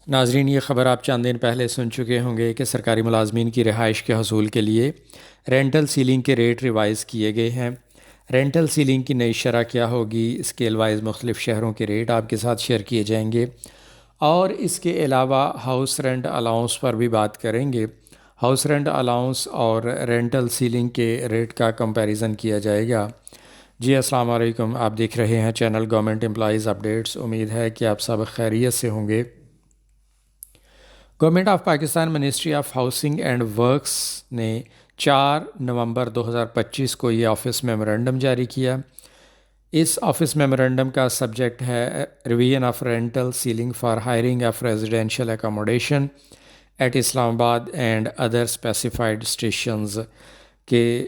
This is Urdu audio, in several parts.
ناظرین، یہ خبر آپ چند دن پہلے سن چکے ہوں گے کہ سرکاری ملازمین کی رہائش کے حصول کے لیے رینٹل سیلنگ کے ریٹ ریوائز کیے گئے ہیں۔ رینٹل سیلنگ کی نئی شرح کیا ہوگی، اسکیل وائز مختلف شہروں کے ریٹ آپ کے ساتھ شیئر کیے جائیں گے، اور اس کے علاوہ ہاؤس رینٹ الاؤنس پر بھی بات کریں گے۔ ہاؤس رینٹ الاؤنس اور رینٹل سیلنگ کے ریٹ کا کمپیریزن کیا جائے گا۔ جی السلام علیکم، آپ دیکھ رہے ہیں چینل گورنمنٹ امپلائیز اپڈیٹس۔ امید ہے کہ آپ سب خیریت سے ہوں گے۔ Government of Pakistan ministry of housing and works نے 4 نومبر 2025 کو یہ آفس میمورنڈم جاری کیا۔ اس آفس میمورنڈم کا سبجیکٹ ہے revision of rental ceiling for hiring of residential accommodation at Islamabad and other specified stations کے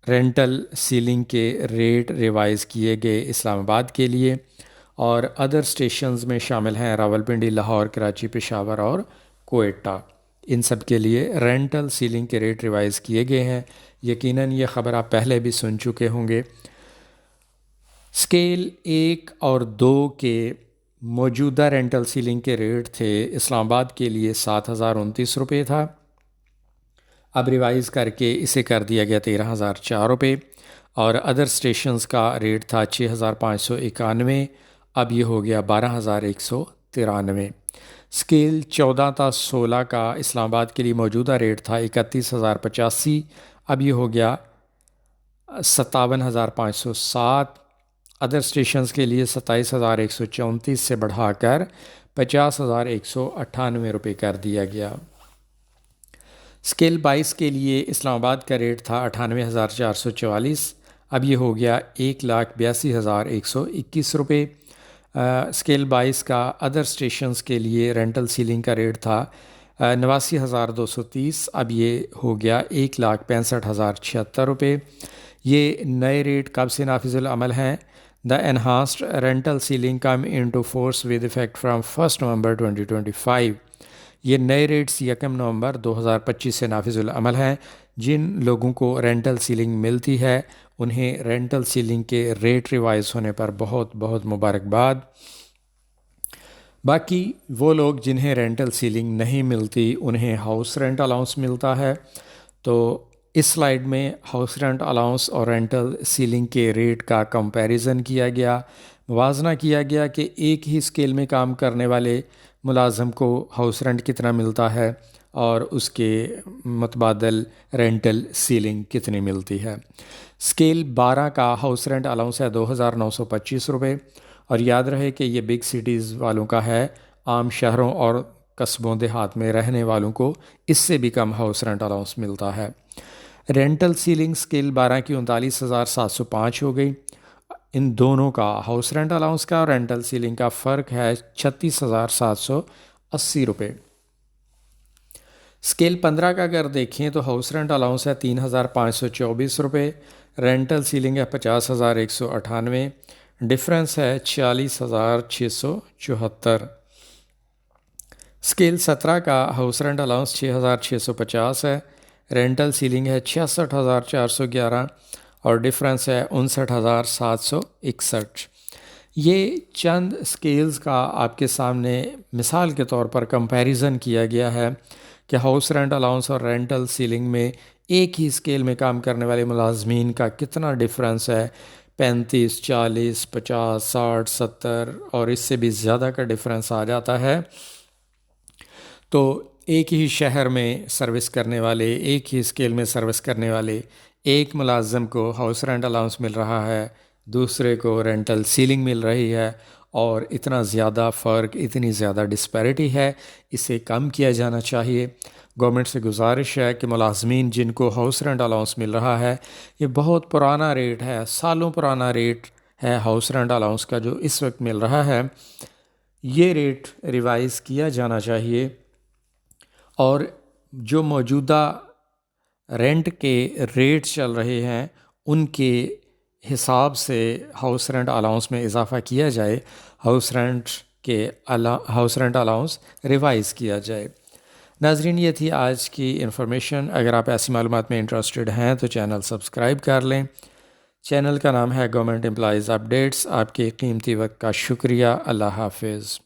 رینٹل سیلنگ کے ریٹ ریوائز کیے گئے اسلام آباد کے لیے، اور ادر اسٹیشنز میں شامل ہیں راولپنڈی، لاہور، کراچی، پشاور اور کوئٹہ۔ ان سب کے لیے رینٹل سیلنگ کے ریٹ ریوائز کیے گئے ہیں۔ یقیناً یہ خبر آپ پہلے بھی سن چکے ہوں گے۔ اسکیل 1 اور 2 کے موجودہ رینٹل سیلنگ کے ریٹ تھے، اسلام آباد کے لیے 7,029 روپے تھا، اب ریوائز کر کے اسے کر دیا گیا 13,004 روپے، اور ادر اسٹیشنز کا ریٹ تھا 6,591، اب یہ ہو گیا 12,193۔ اسکیل 14 تا 16 کا اسلام آباد کے لیے موجودہ ریٹ تھا 31,085، اب یہ ہو گیا 57,507۔ ادر اسٹیشنز کے لیے 27,134 سے بڑھا کر 50,198 روپے کر دیا گیا۔ اسکیل 22 کے لیے اسلام آباد کا ریٹ تھا 98,444، اب یہ ہو گیا 1,82,121 روپے۔ اسکیل 22 کا ادر اسٹیشنز کے لیے رینٹل سیلنگ کا ریٹ تھا 89,230، اب یہ ہو گیا 1,65,076 روپے۔ یہ نئے ریٹ کب سے نافذ العمل ہیں؟ The enhanced rental ceiling come into force with effect from 1 November 2025۔ یہ نئے ریٹس 1 نومبر 2025 سے نافذ العمل ہیں۔ جن لوگوں کو رینٹل سیلنگ ملتی ہے انہیں رینٹل سیلنگ کے ریٹ ریوائز ہونے پر بہت بہت مبارکباد۔ باقی وہ لوگ جنہیں رینٹل سیلنگ نہیں ملتی انہیں ہاؤس رینٹ الاؤنس ملتا ہے۔ تو اس سلائیڈ میں ہاؤس رینٹ الاؤنس اور رینٹل سیلنگ کے ریٹ کا کمپیریزن کیا گیا، موازنہ کیا گیا کہ ایک ہی اسکیل میں کام کرنے والے ملازم کو ہاؤس رینٹ کتنا ملتا ہے اور اس کے متبادل رینٹل سیلنگ کتنی ملتی ہے۔ اسکیل 12 کا ہاؤس رینٹ الاؤنس ہے 2,925 روپے، اور یاد رہے کہ یہ بگ سٹیز والوں کا ہے، عام شہروں اور قصبوں دیہات میں رہنے والوں کو اس سے بھی کم ہاؤس رینٹ الاؤنس ملتا ہے۔ رینٹل سیلنگ اسکیل 12 کی 39,705 ہو گئی۔ ان دونوں کا ہاؤس رینٹ الاؤنس کا اور رینٹل سیلنگ کا فرق ہے 36,780 روپے۔ اسکیل 15 کا اگر دیکھیں تو ہاؤس رینٹ الاؤنس ہے 3,524 روپے، رینٹل سیلنگ ہے 50,198، ڈفرینس ہے 46,674۔ اسکیل 17 کا ہاؤس رینٹ الاؤنس 6,650 ہے، رینٹل سیلنگ ہے 66,411، اور ڈفرینس ہے 59,761۔ یہ چند اسکیلز کا آپ کے سامنے مثال کے طور پر کمپیریزن کیا گیا ہے کہ ہاؤس رینٹ الاؤنس اور رینٹل سیلنگ میں ایک ہی اسکیل میں کام کرنے والے ملازمین کا کتنا ڈفرینس ہے۔ 35، 40، 50، 60، 70 اور اس سے بھی زیادہ کا ڈفرینس آ جاتا ہے۔ تو ایک ہی شہر میں سروس کرنے والے، ایک ہی اسکیل میں سروس کرنے والے ایک ملازم کو ہاؤس رینٹ الاؤنس مل رہا ہے، دوسرے کو رینٹل سیلنگ مل رہی ہے، اور اتنا زیادہ فرق، اتنی زیادہ ڈسپیرٹی ہے، اسے کم کیا جانا چاہیے۔ گورنمنٹ سے گزارش ہے کہ ملازمین جن کو ہاؤس رینٹ الاؤنس مل رہا ہے، یہ بہت پرانا ریٹ ہے، سالوں پرانا ریٹ ہے ہاؤس رینٹ الاؤنس کا جو اس وقت مل رہا ہے، یہ ریٹ ریوائز کیا جانا چاہیے، اور جو موجودہ رینٹ کے ریٹ چل رہے ہیں ان کے حساب سے ہاؤس رینٹ الاؤنس میں اضافہ کیا جائے، ہاؤس رینٹ الاؤنس ریوائز کیا جائے۔ ناظرین، یہ تھی آج کی انفارمیشن۔ اگر آپ ایسی معلومات میں انٹرسٹڈ ہیں تو چینل سبسکرائب کر لیں۔ چینل کا نام ہے گورنمنٹ امپلائیز اپڈیٹس۔ آپ کے قیمتی وقت کا شکریہ۔ اللہ حافظ۔